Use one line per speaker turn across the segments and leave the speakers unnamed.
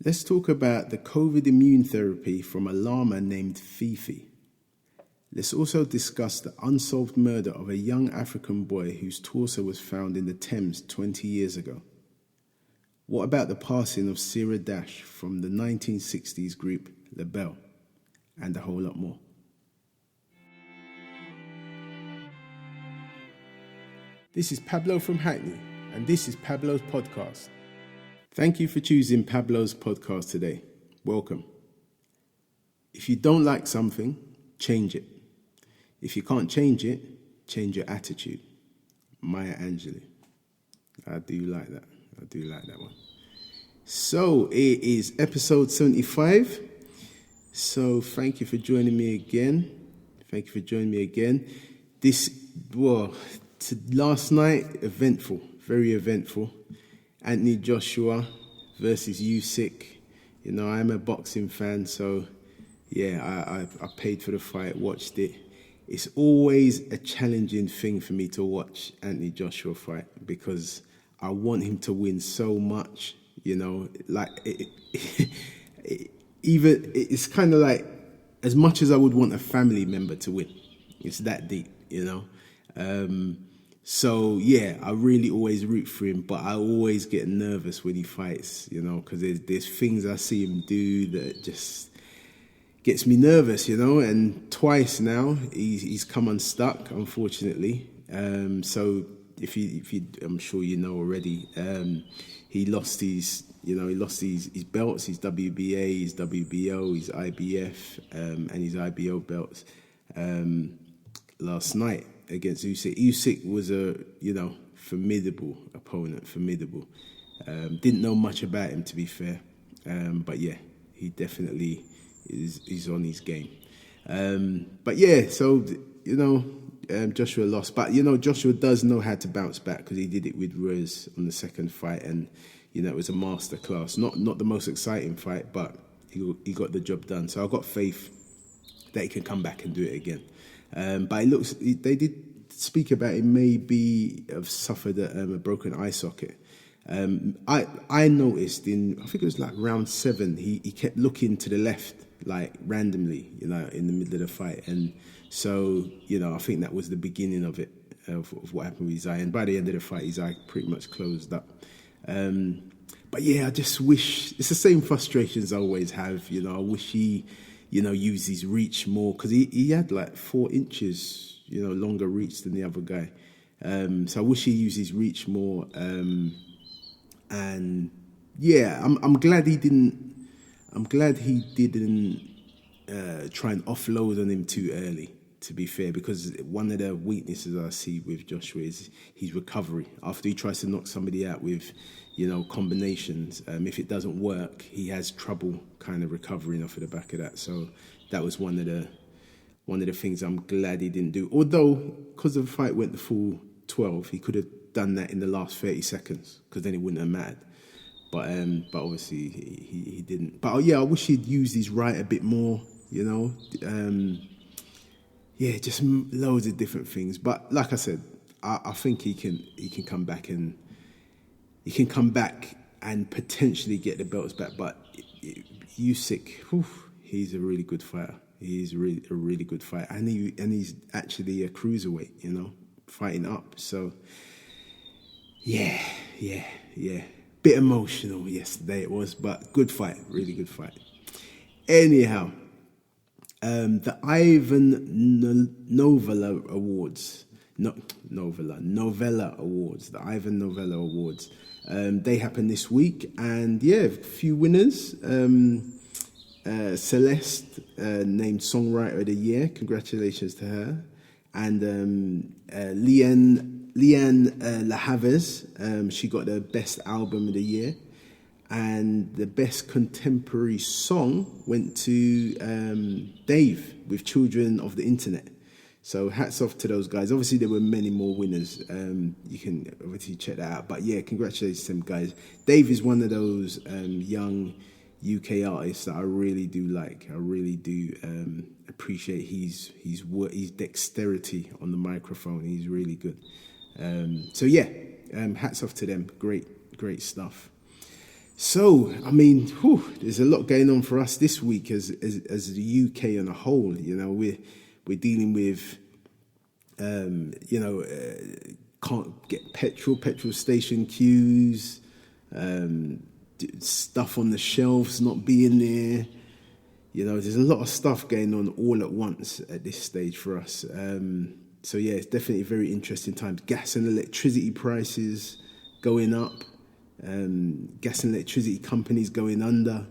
Let's talk about the COVID immune therapy from a llama named Fifi. Let's also discuss the unsolved murder of a young African boy whose torso was found in the Thames 20 years ago. What about the passing of Sarah Dash from the 1960s group Labelle? And a whole lot more. This is Pablo from Hackney, and this is Pablo's podcast. Thank you for choosing Pablo's podcast today. Welcome. If you don't like something, change it. If you can't change it, change your attitude. Maya Angelou. I do like that. I do like that one. So it is episode 75. So thank you for joining me again. Last night, eventful, very eventful. Anthony Joshua versus Usyk. You know, I'm a boxing fan, so yeah, I paid for the fight, watched it. It's always a challenging thing for me to watch Anthony Joshua fight because I want him to win so much, you know, like it's kind of like as much as I would want a family member to win. It's that deep, you know. So yeah, I really always root for him, but I always get nervous when he fights, you know, because there's things I see him do that just gets me nervous, you know. And twice now he's come unstuck, unfortunately. So if you, I'm sure you know already, he lost his belts, his WBA, his WBO, his IBF, and his IBO belts last night against Usyk. Usyk was a, you know, formidable opponent, Didn't know much about him, to be fair, but yeah, he definitely is on his game. But yeah, so you know, Joshua lost, but you know, Joshua does know how to bounce back because he did it with Rose on the second fight, and you know, it was a masterclass. Not the most exciting fight, but he got the job done. So I've got faith that he can come back and do it again. But they did speak about it maybe have suffered a broken eye socket. I noticed I think it was like round 7, he kept looking to the left, like randomly, you know, in the middle of the fight. And so, you know, I think that was the beginning of it, of what happened with his eye. And by the end of the fight, his eye pretty much closed up. But yeah, I just wish, it's the same frustrations I always have, you know. I wish he, you know, used his reach more, because he had like 4 inches, you know, longer reach than the other guy. So I wish he used his reach more. And yeah, I'm glad he didn't try and offload on him too early, to be fair, because one of the weaknesses I see with Joshua is his recovery. After he tries to knock somebody out with, you know, combinations, if it doesn't work, he has trouble kind of recovering off of the back of that. So that was one of the things I'm glad he didn't do. Although, because the fight went the full 12, he could have done that in the last 30 seconds, because then it wouldn't have mattered. But obviously he didn't. But yeah, I wish he'd used his right a bit more, you know. Yeah, just loads of different things. But like I said, I think he can come back and potentially get the belts back. But Usyk, he's a really good fighter. He's a really good fighter, and he's actually a cruiserweight, you know, fighting up. So yeah. Bit emotional yesterday it was, but good fight, really good fight. Anyhow, the Ivan Novella Awards, the Ivan Novella Awards, they happened this week, and yeah, a few winners. Celeste, named Songwriter of the Year, congratulations to her, and Leanne LaHavas, she got the Best Album of the Year, and the Best Contemporary Song went to Dave with Children of the Internet. So hats off to those guys. Obviously, there were many more winners. You can obviously check that out. But yeah, congratulations to them guys. Dave is one of those young UK artists that I really do like. I really do appreciate his work, his dexterity on the microphone. He's really good. So yeah, hats off to them. Great stuff. So, I mean, there's a lot going on for us this week as the UK on a whole. You know, we're dealing with, can't get petrol station queues, stuff on the shelves not being there. You know, there's a lot of stuff going on all at once at this stage for us. So yeah, it's definitely very interesting times. Gas and electricity prices going up. Gas and electricity companies going under.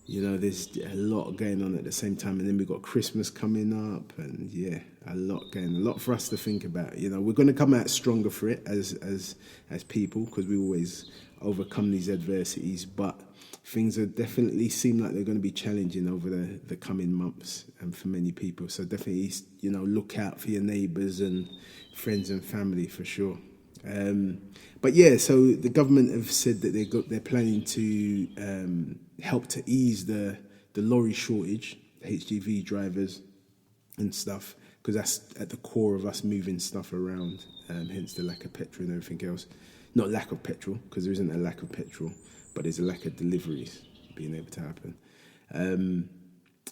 You know, there's a lot going on at the same time, and then we've got Christmas coming up, and yeah, a lot for us to think about. You know, we're going to come out stronger for it as people, because we always overcome these adversities, but things are definitely seem like they're going to be challenging over the coming months, and for many people. So definitely, you know, look out for your neighbours and friends and family for sure. But yeah, so the government have said that they're planning to help to ease the lorry shortage, HGV drivers and stuff, because that's at the core of us moving stuff around, hence the lack of petrol and everything else. Not lack of petrol, because there isn't a lack of petrol, but there's a lack of deliveries being able to happen.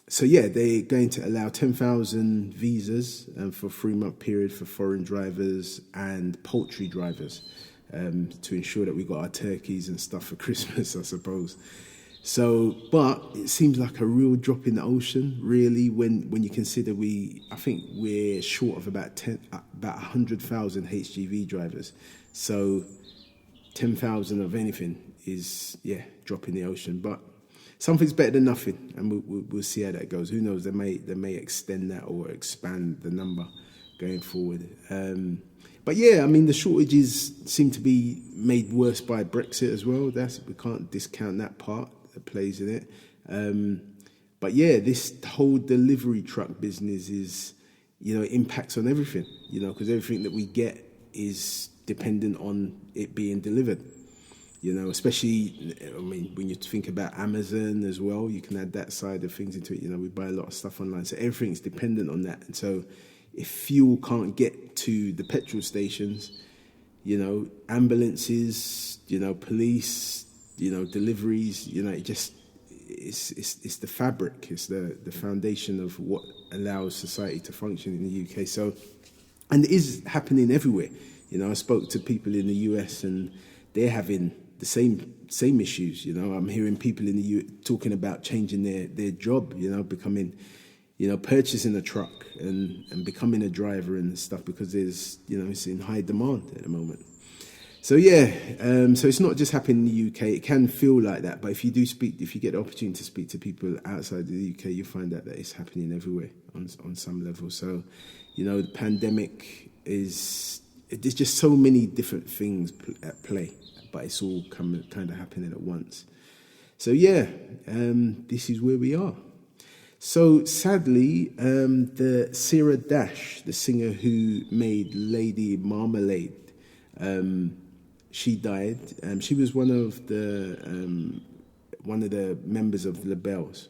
So yeah, they're going to allow 10,000 visas for a 3-month period for foreign drivers and poultry drivers, to ensure that we got our turkeys and stuff for Christmas, I suppose. So, but it seems like a real drop in the ocean, really, when you consider I think we're short of about 100,000 HGV drivers. So 10,000 of anything is, drop in the ocean. But something's better than nothing, and we'll see how that goes. Who knows? They may extend that or expand the number going forward. But yeah, I mean, the shortages seem to be made worse by Brexit as well. We can't discount that part that plays in it. But yeah, this whole delivery truck business is, you know, it impacts on everything, you know, because everything that we get is dependent on it being delivered. You know, especially, I mean, when you think about Amazon as well, you can add that side of things into it. You know, we buy a lot of stuff online, so everything's dependent on that. And so if fuel can't get to the petrol stations, you know, ambulances, you know, police, you know, deliveries, you know, it's the fabric, it's the foundation of what allows society to function in the UK. So, and it is happening everywhere. You know, I spoke to people in the US and they're having the same issues. You know, I'm hearing people in the US talking about changing their job, you know, becoming, you know, purchasing a truck and becoming a driver and stuff, because there's, you know, it's in high demand at the moment. So yeah, so it's not just happening in the UK. It can feel like that, but if you get the opportunity to speak to people outside the UK, you find out that it's happening everywhere on some level. So, you know, the pandemic there's just so many different things at play, but it's all kind of happening at once. So yeah, this is where we are. So sadly, the Sarah Dash, the singer who made Lady Marmalade, she died. She was one of the members of Labelle's.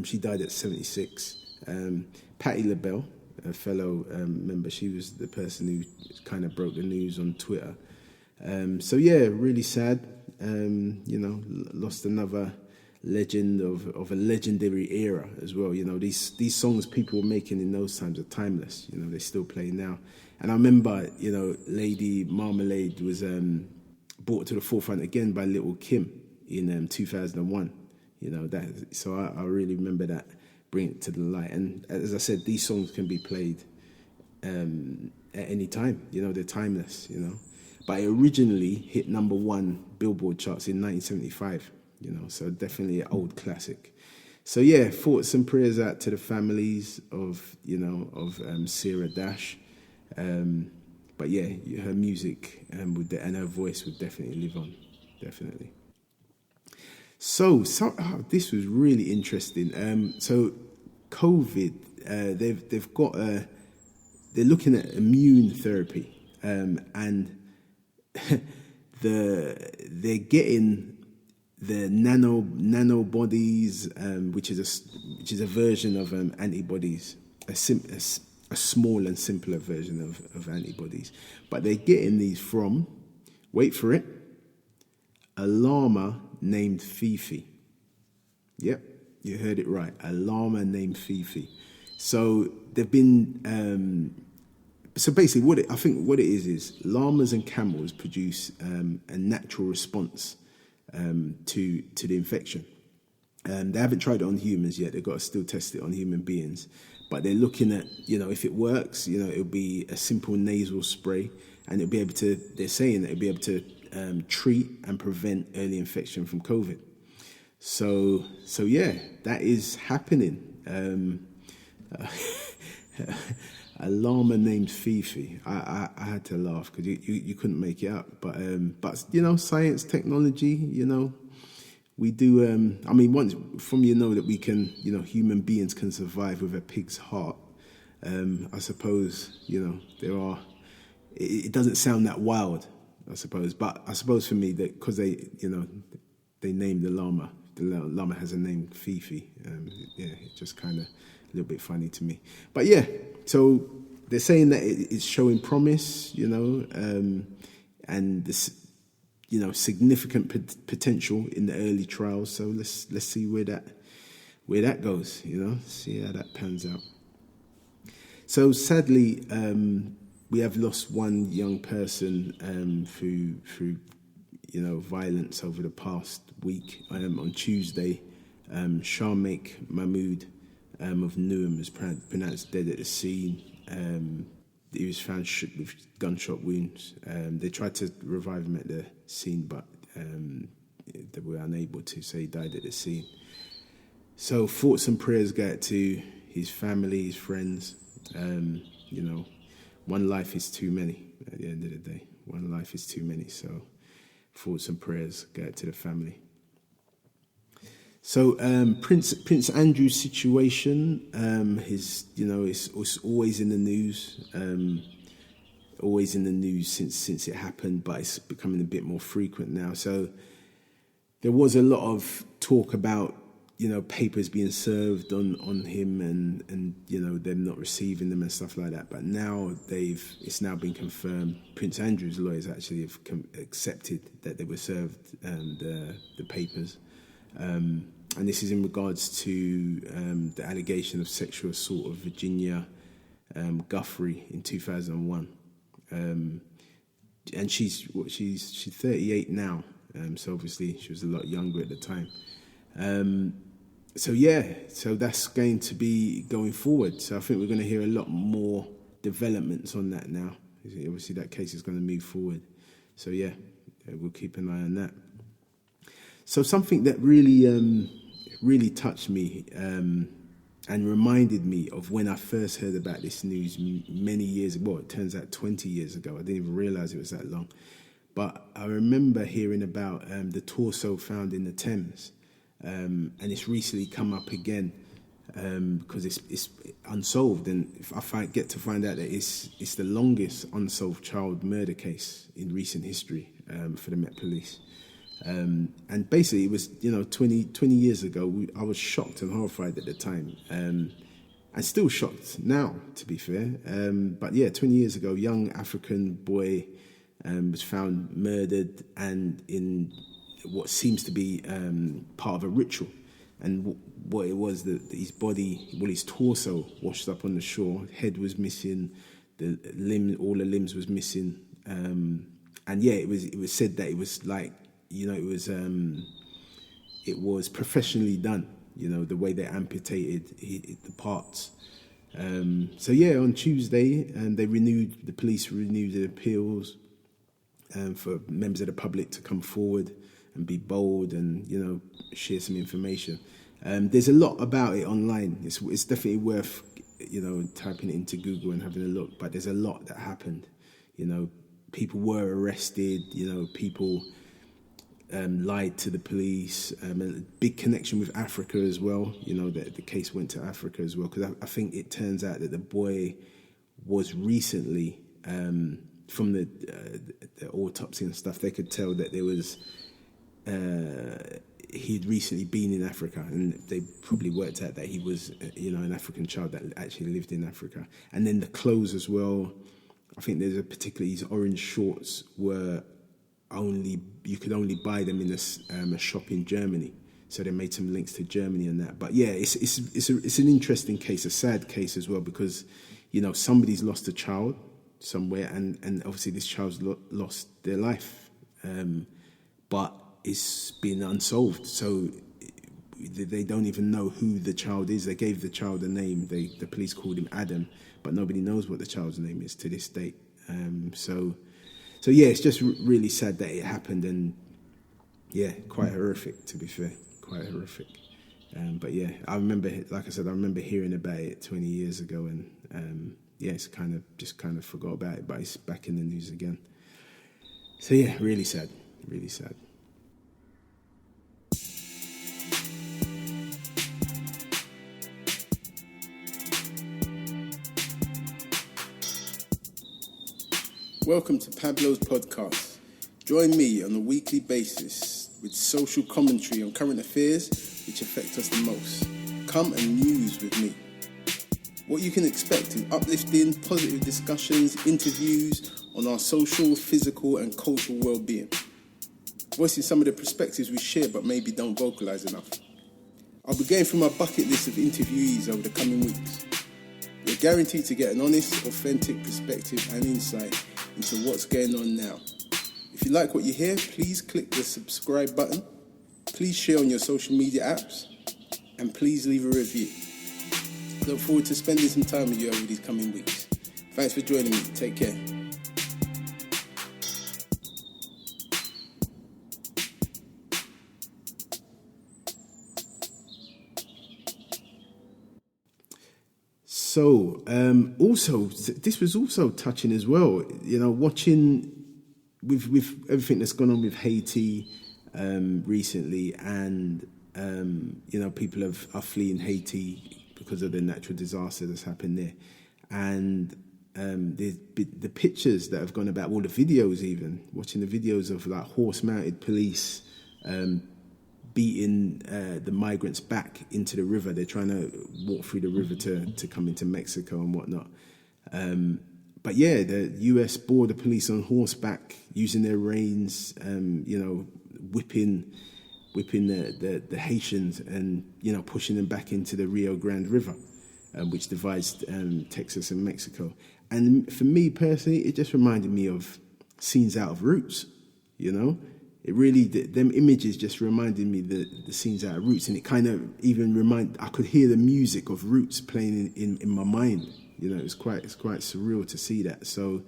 She died at 76. Patti Labelle, a fellow member, she was the person who kind of broke the news on Twitter. So yeah, really sad. You know, lost another legend of a legendary era as well. You know, these songs people were making in those times are timeless. You know, they're still playing now. And I remember, you know, Lady Marmalade was brought to the forefront again by Little Kim in 2001. You know, so I really remember that, bring it to the light. And as I said, these songs can be played at any time. You know, they're timeless, you know. But it originally hit #1 Billboard charts in 1975, you know, so definitely an old classic. So yeah, thoughts and prayers out to the families of Sarah Dash. But yeah, her music and her voice would definitely live on, definitely. So this was really interesting. So COVID, they're looking at immune therapy, and they're getting the nanobodies, which is a version of antibodies, a small and simpler version of antibodies. But they're getting these from, wait for it, a llama named Fifi. Yep, you heard it right. A llama named Fifi. So they've been. So basically, I think what it is llamas and camels produce a natural response to the infection. They haven't tried it on humans yet. They've got to still test it on human beings. But they're looking at, if it works, it'll be a simple nasal spray, and it'll be able to. They're saying that it'll be able to treat and prevent early infection from COVID. So yeah, that is happening. A llama named Fifi. I had to laugh because you couldn't make it up. But science, technology, we do. Once from that we can, human beings can survive with a pig's heart. I suppose there are. It doesn't sound that wild, I suppose. But I suppose for me that because they named the llama has a name, Fifi. It's just kind of a little bit funny to me. But yeah, so they're saying that it's showing promise, and this, significant potential in the early trials. So let's see where that goes. See how that pans out. So sadly, we have lost one young person through violence over the past week. On Tuesday, Sharmaik Mahmood of Newham was pronounced dead at the scene. He was found with gunshot wounds. They tried to revive him at the scene, but they were unable to, so he died at the scene. So thoughts and prayers go out to his family, his friends. One life is too many at the end of the day. One life is too many, so thoughts and prayers go out to the family. So Prince Andrew's situation, it's always in the news, since it happened, but it's becoming a bit more frequent now. So there was a lot of talk about papers being served on him and them not receiving them and stuff like that. But now it's now been confirmed. Prince Andrew's lawyers actually have accepted that they were served the papers. And this is in regards to the allegation of sexual assault of Virginia Guthrie in 2001. And she's 38 now, so obviously she was a lot younger at the time. So that's going to be going forward. So I think we're going to hear a lot more developments on that now. Obviously that case is going to move forward. So yeah, we'll keep an eye on that. So something that really touched me and reminded me of when I first heard about this news many years ago. Well, it turns out 20 years ago. I didn't even realize it was that long. But I remember hearing about the torso found in the Thames. And it's recently come up again because it's unsolved. And if I get to find out that it's the longest unsolved child murder case in recent history for the Met Police. And basically it was, 20 years ago, I was shocked and horrified at the time. And still shocked now, to be fair. But yeah, 20 years ago, young African boy was found murdered and in what seems to be part of a ritual. And what it was, that his body, his torso washed up on the shore, head was missing, all the limbs was missing. And yeah, it was said that it was like, it was professionally done, the way they amputated the parts. So yeah, on Tuesday, the police renewed the appeals for members of the public to come forward and be bold and, share some information. There's a lot about it online. It's definitely worth, typing it into Google and having a look, but there's a lot that happened. People were arrested, people lied to the police, a big connection with Africa as well. The case went to Africa as well, because I think it turns out that the boy was recently, from the autopsy and stuff, they could tell that there was, he'd recently been in Africa, and they probably worked out that he was, an African child that actually lived in Africa. And then the clothes as well. I think there's his orange shorts were you could only buy them in a shop in Germany. So they made some links to Germany and that. But yeah, it's an interesting case, a sad case as well, because somebody's lost a child somewhere, and obviously this child's lost their life, but it's been unsolved. So they don't even know who the child is. They gave the child a name. The police called him Adam, but nobody knows what the child's name is to this date. So yeah, it's just really sad that it happened, and yeah, quite horrific, to be fair, quite horrific. But yeah, I remember, like I said, I remember hearing about it 20 years ago, and yeah, it's kind of forgot about it, but it's back in the news again. So yeah, really sad, really sad. Welcome to Pablo's podcast. Join me on a weekly basis with social commentary on current affairs which affect us the most. Come and muse with me. What you can expect is uplifting, positive discussions, interviews on our social, physical and cultural well-being. Voicing some of the perspectives we share but maybe don't vocalise enough. I'll be going through my bucket list of interviewees over the coming weeks. You're guaranteed to get an honest, authentic perspective and insight into what's going on now. If you like what you hear, please click the subscribe button. Please share on your social media apps. And please leave a review. Look forward to spending some time with you over these coming weeks. Thanks for joining me. Take care. So, also, this was also touching as well, watching with everything that's gone on with Haiti recently, and, people are fleeing Haiti because of the natural disaster that's happened there. And the pictures that have gone about, all the videos even, watching the videos of like horse-mounted police beating the migrants back into the river. They're trying to walk through the river to come into Mexico and whatnot. But yeah, the US border police on horseback using their reins, whipping the Haitians and, pushing them back into the Rio Grande River, which divides Texas and Mexico. And for me personally, it just reminded me of scenes out of Roots, It really, them images just reminded me the scenes out of Roots, and it kind of even I could hear the music of Roots playing in my mind. It's quite surreal to see that. So,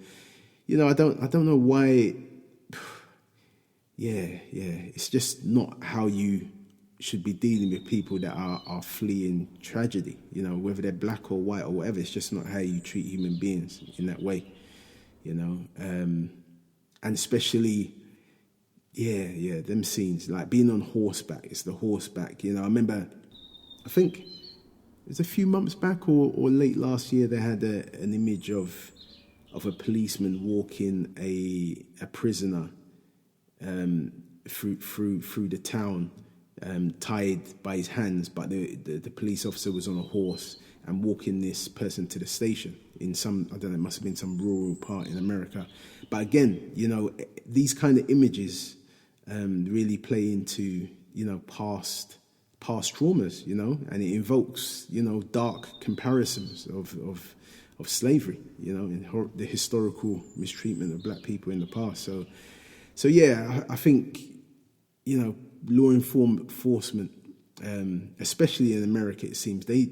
I don't know why. Yeah, it's just not how you should be dealing with people that are fleeing tragedy. Whether they're black or white or whatever, it's just not how you treat human beings in that way. And especially. Yeah, them scenes, like being on horseback. It's the horseback, I remember, I think it was a few months back or late last year, they had an image of a policeman walking a prisoner through the town, tied by his hands, but the police officer was on a horse and walking this person to the station in some, I don't know, it must have been some rural part in America. But again, these kind of images really play into, past traumas, and it invokes, dark comparisons of slavery, and the historical mistreatment of black people in the past. So yeah, I think, law enforcement, especially in America, it seems they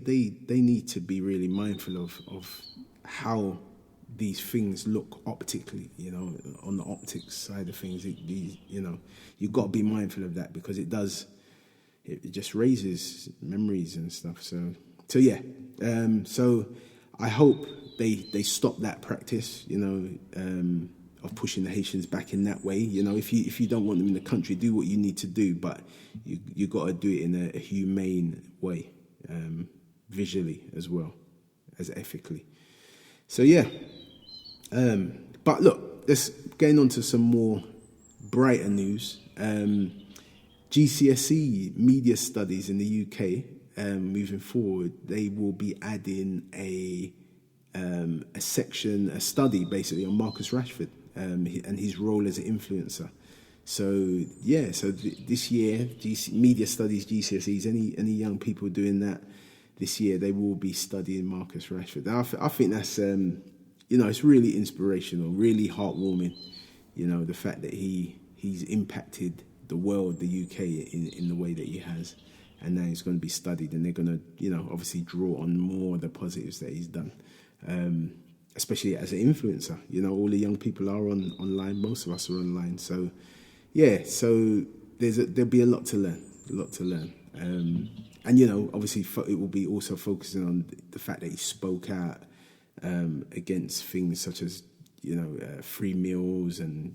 need to be really mindful of how these things look optically, on the optics side of things. You've got to be mindful of that, because it just raises memories and stuff. So yeah. So I hope they stop that practice, of pushing the Haitians back in that way. If you don't want them in the country, do what you need to do, but you got to do it in a humane way, visually as well as ethically. So yeah. But look, let's get on to some more brighter news. GCSE media studies in the UK, moving forward, they will be adding a study basically on Marcus Rashford and his role as an influencer. So yeah, so this year, media studies, GCSEs, any young people doing that this year, they will be studying Marcus Rashford. I think that's it's really inspirational, really heartwarming. The fact that he's impacted the world, the UK, in the way that he has, and now he's going to be studied, and they're going to obviously draw on more of the positives that he's done. Especially as an influencer, all the young people are online. Most of us are online, so yeah. So there'll be a lot to learn, and obviously it will be also focusing on the fact that he spoke out against things such as free meals and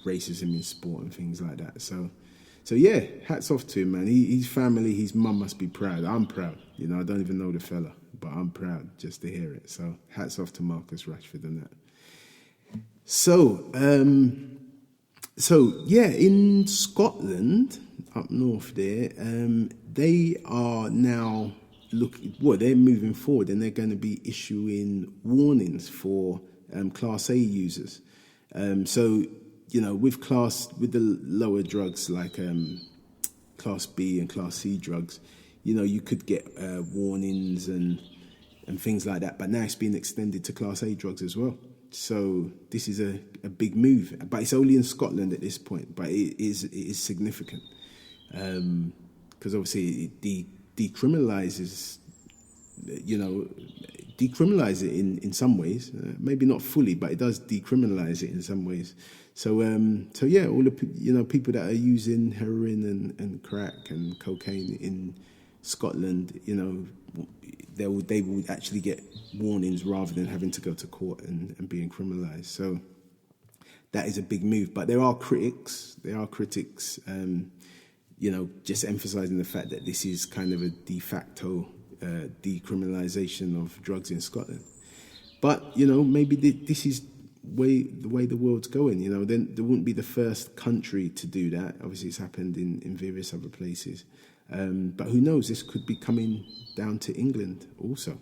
racism in sport and things like that. So yeah, hats off to him, man. His family, his mum must be proud. I'm proud. I don't even know the fella, but I'm proud just to hear it. So hats off to Marcus Rashford and that. So yeah, in Scotland, up north there, they are now they're moving forward, and they're going to be issuing warnings for Class A users. With the lower drugs like Class B and Class C drugs, you could get warnings and things like that. But now it's being extended to Class A drugs as well. So this is a big move, but it's only in Scotland at this point. But it is significant because obviously it decriminalises it in some ways. Maybe not fully, but it does decriminalise it in some ways. So yeah, all the people that are using heroin and crack and cocaine in Scotland, they would actually get warnings rather than having to go to court and being criminalised. So that is a big move. But there are critics. Just emphasising the fact that this is kind of a de facto decriminalisation of drugs in Scotland. But maybe this is the way the world's going. Then there wouldn't be the first country to do that. Obviously, it's happened in various other places. But who knows? This could be coming down to England also.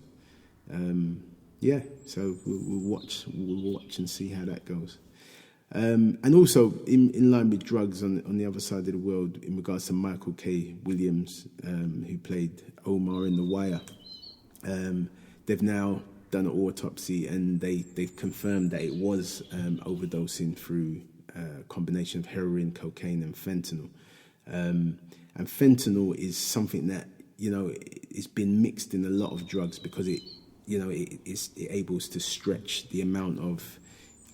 Yeah, so we'll watch and see how that goes. And also, in line with drugs on the other side of the world, in regards to Michael K. Williams, who played Omar in The Wire, they've now done an autopsy, and they've confirmed that it was overdosing through a combination of heroin, cocaine, and fentanyl. And fentanyl is something that it's been mixed in a lot of drugs because it's able to stretch the amount of,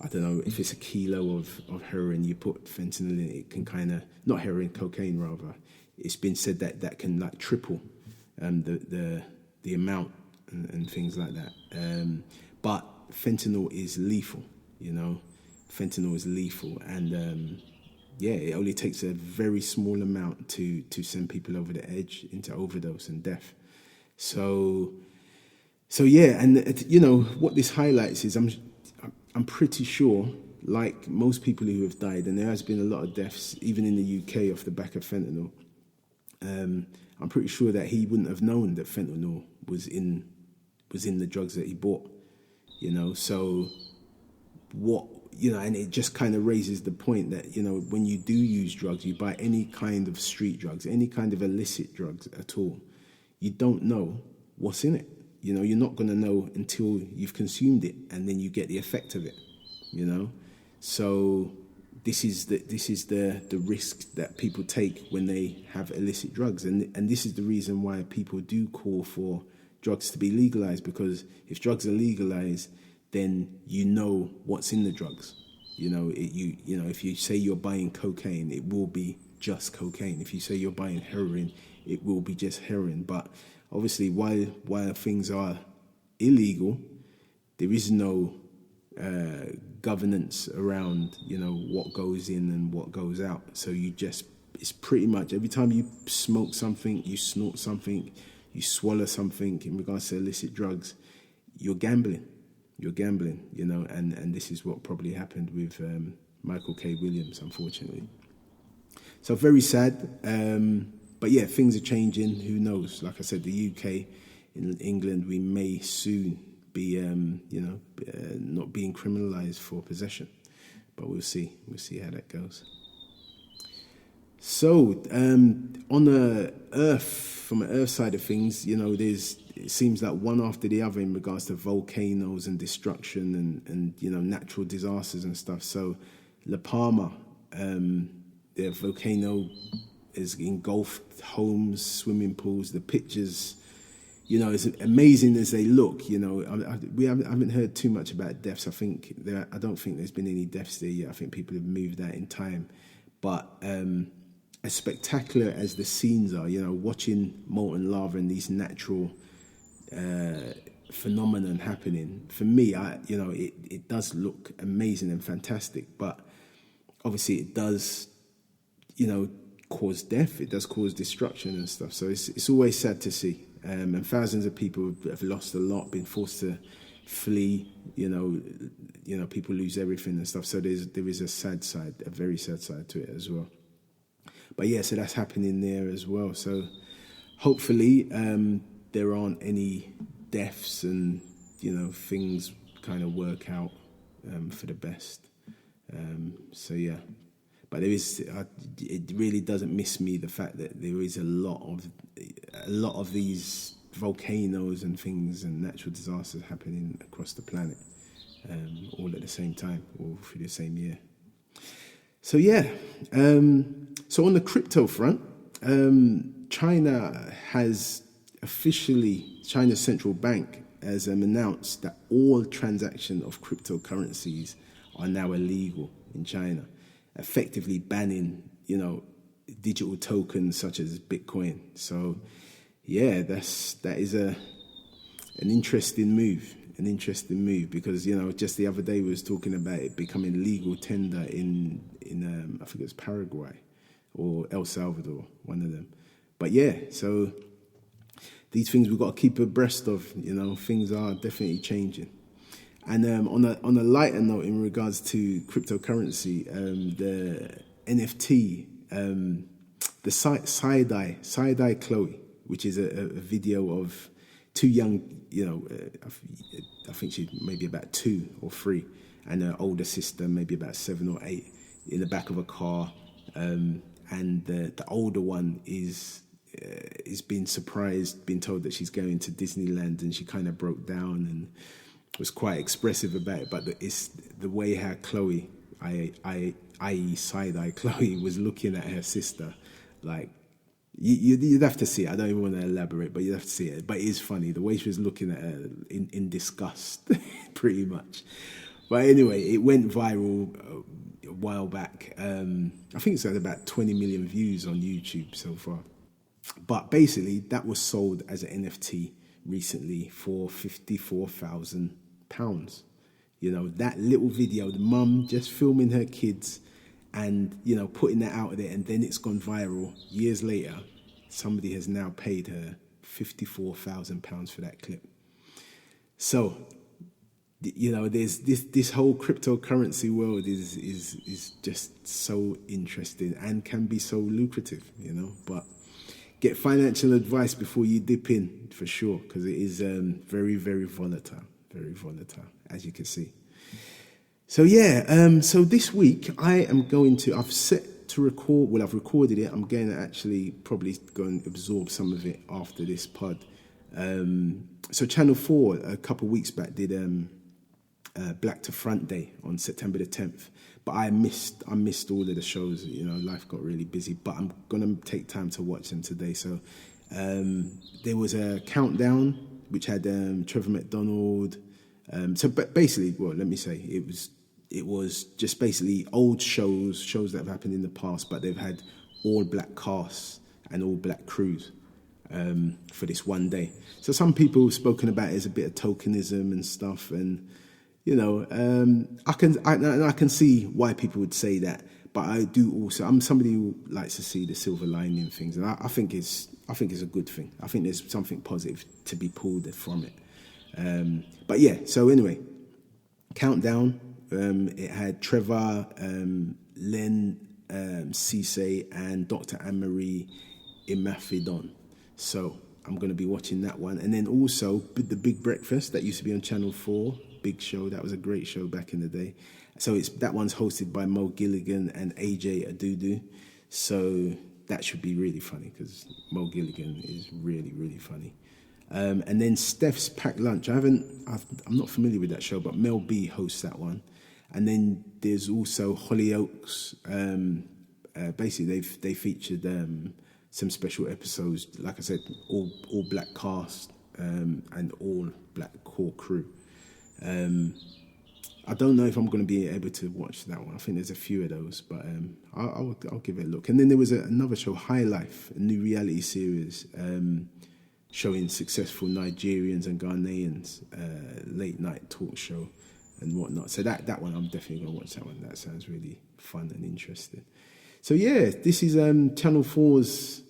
I don't know, if it's a kilo of heroin, you put fentanyl in it can kind of, not heroin, cocaine rather. It's been said that can like triple the amount and things like that. But fentanyl is lethal, Fentanyl is lethal, and it only takes a very small amount to send people over the edge into overdose and death. So yeah, and what this highlights is I'm pretty sure, like most people who have died, and there has been a lot of deaths, even in the UK, off the back of fentanyl. I'm pretty sure that he wouldn't have known that fentanyl was in the drugs that he bought. So what and it just kind of raises the point that when you do use drugs, you buy any kind of street drugs, any kind of illicit drugs at all, you don't know what's in it. You're not going to know until you've consumed it, and then you get the effect of it. So this is the risk that people take when they have illicit drugs, and this is the reason why people do call for drugs to be legalized, because if drugs are legalized, then you know what's in the drugs. If you say you're buying cocaine, it will be just cocaine. If you say you're buying heroin, it will be just heroin. But obviously, while things are illegal, there is no governance around, what goes in and what goes out. So it's pretty much every time you smoke something, you snort something, you swallow something in regards to illicit drugs, you're gambling, and this is what probably happened with Michael K. Williams, unfortunately. So very sad. But yeah, things are changing. Who knows? Like I said, the UK, in England, we may soon be, not being criminalised for possession. But we'll see. We'll see how that goes. So, from an Earth side of things, it seems like one after the other in regards to volcanoes and destruction and natural disasters and stuff. So, La Palma, the volcano has engulfed homes, swimming pools. The pictures, as amazing as they look, we haven't heard too much about deaths. I don't think there's been any deaths there yet. I think people have moved out in time. But as spectacular as the scenes are, watching molten lava and these natural phenomenon happening, for me, it does look amazing and fantastic. But obviously, it does, cause death. It does cause destruction and stuff. So it's always sad to see. And thousands of people have lost a lot, been forced to flee. People lose everything and stuff. So there is a very sad side to it as well. But yeah, so that's happening there as well. So hopefully there aren't any deaths and things kind of work out for the best. So yeah, but it really doesn't miss me the fact that there is a lot of these volcanoes and things and natural disasters happening across the planet, all at the same time, all through the same year. So yeah, so on the crypto front, China's central bank has announced that all transaction of cryptocurrencies are now illegal in China, effectively banning, digital tokens such as Bitcoin. So yeah, that is an interesting move. Because just the other day we was talking about it becoming legal tender in I think it was Paraguay or El Salvador, one of them. But yeah, so these things we've got to keep abreast of. Things are definitely changing. And on a lighter note, in regards to cryptocurrency, the NFT, the side-eye Chloe, which is a video of two young, I think she's maybe about 2 or 3, and her older sister, maybe about 7 or 8, in the back of a car. And the older one is being surprised, being told that she's going to Disneyland, and she kind of broke down and was quite expressive about it. But it's the way how Chloe, i.e. side-eye Chloe, was looking at her sister, like, you'd have to see it. I don't even want to elaborate, but you'd have to see it. But it is funny, the way she was looking at her in disgust, pretty much. But anyway, it went viral a while back. I think it's had about 20 million views on YouTube so far. But basically, that was sold as an NFT recently for £54,000. That little video, the mum just filming her kids and, putting that out there, and then it's gone viral. Years later, somebody has now paid her £54,000 for that clip. So, there's this whole cryptocurrency world is just so interesting and can be so lucrative, but get financial advice before you dip in, for sure, because it is very, very volatile, as you can see. So yeah, so this week I've set to record, I've recorded it, I'm going to actually probably go and absorb some of it after this pod. So Channel 4 a couple of weeks back did Black to Front Day on September the 10th, but I missed all of the shows. Life got really busy, but I'm gonna take time to watch them today. So there was a countdown which had Trevor McDonald. But basically, let me say it was just basically old shows that have happened in the past, but they've had all black casts and all black crews for this one day. So some people have spoken about it as a bit of tokenism and stuff, and I can see why people would say that, but I do also. I'm somebody who likes to see the silver lining in things, and I think it's a good thing. I think there's something positive to be pulled from it. But yeah, so anyway, countdown. It had Trevor, Len Cisse, and Dr. Anne-Marie Imafidon. So I'm going to be watching that one. And then also The Big Breakfast, that used to be on Channel 4. Big show. That was a great show back in the day. So that one's hosted by Mo Gilligan and AJ Adudu. So that should be really funny because Mo Gilligan is really, really funny. And then Steph's Packed Lunch. I'm not familiar with that show, but Mel B hosts that one. And then there's also Hollyoaks. Basically, they featured some special episodes. Like I said, all black cast and all black core crew. I don't know if I'm going to be able to watch that one. I think there's a few of those, but I'll give it a look. And then there was another show, High Life, a new reality series showing successful Nigerians and Ghanaians, late night talk show and whatnot. So that one, I'm definitely going to watch that one. That sounds really fun and interesting. So yeah, this is Channel 4's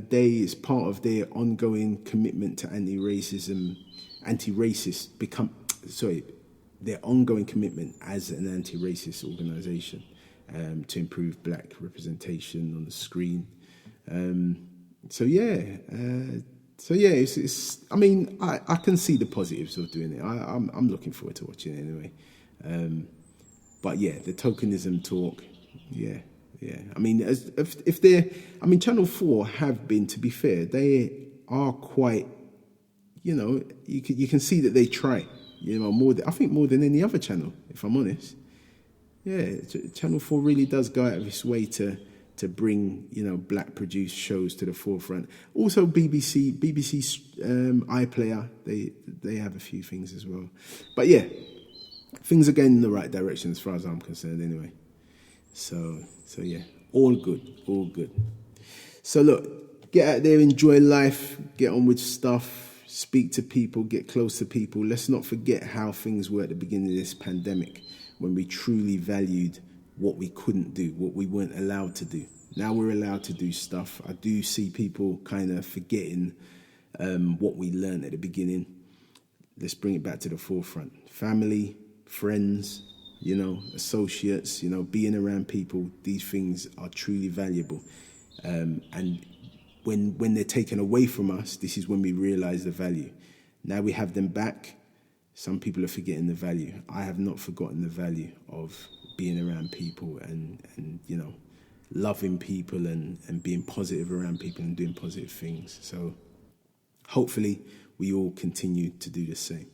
day. It's part of their ongoing commitment to their ongoing commitment as an anti-racist organisation to improve black representation on the screen. It's I mean, I can see the positives of doing it. I'm looking forward to watching it anyway. But yeah, the tokenism talk, yeah. I mean, Channel 4 have been, to be fair, they are quite, you can see that they try. More than any other channel, if I'm honest. Yeah, Channel 4 really does go out of its way to bring, black produced shows to the forefront. Also BBC's iPlayer, they have a few things as well. But yeah, things are going in the right direction as far as I'm concerned anyway. So yeah, all good. So look, get out there, enjoy life, get on with stuff. Speak to people, get close to people. Let's not forget how things were at the beginning of this pandemic when we truly valued what we couldn't do, what we weren't allowed to do. Now we're allowed to do stuff. I do see people kind of forgetting what we learned at the beginning. Let's bring it back to the forefront. Family, friends, associates, being around people, these things are truly valuable. And when they're taken away from us, this is when we realize the value. Now we have them back. Some people are forgetting the value. I have not forgotten the value of being around people and loving people and being positive around people and doing positive things. So hopefully we all continue to do the same.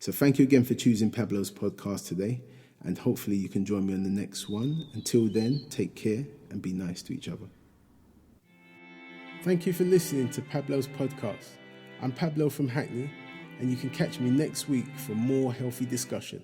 So thank you again for choosing Pablo's podcast today, and hopefully you can join me on the next one. Until then, take care and be nice to each other. Thank you for listening to Pablo's podcast. I'm Pablo from Hackney, and you can catch me next week for more healthy discussion.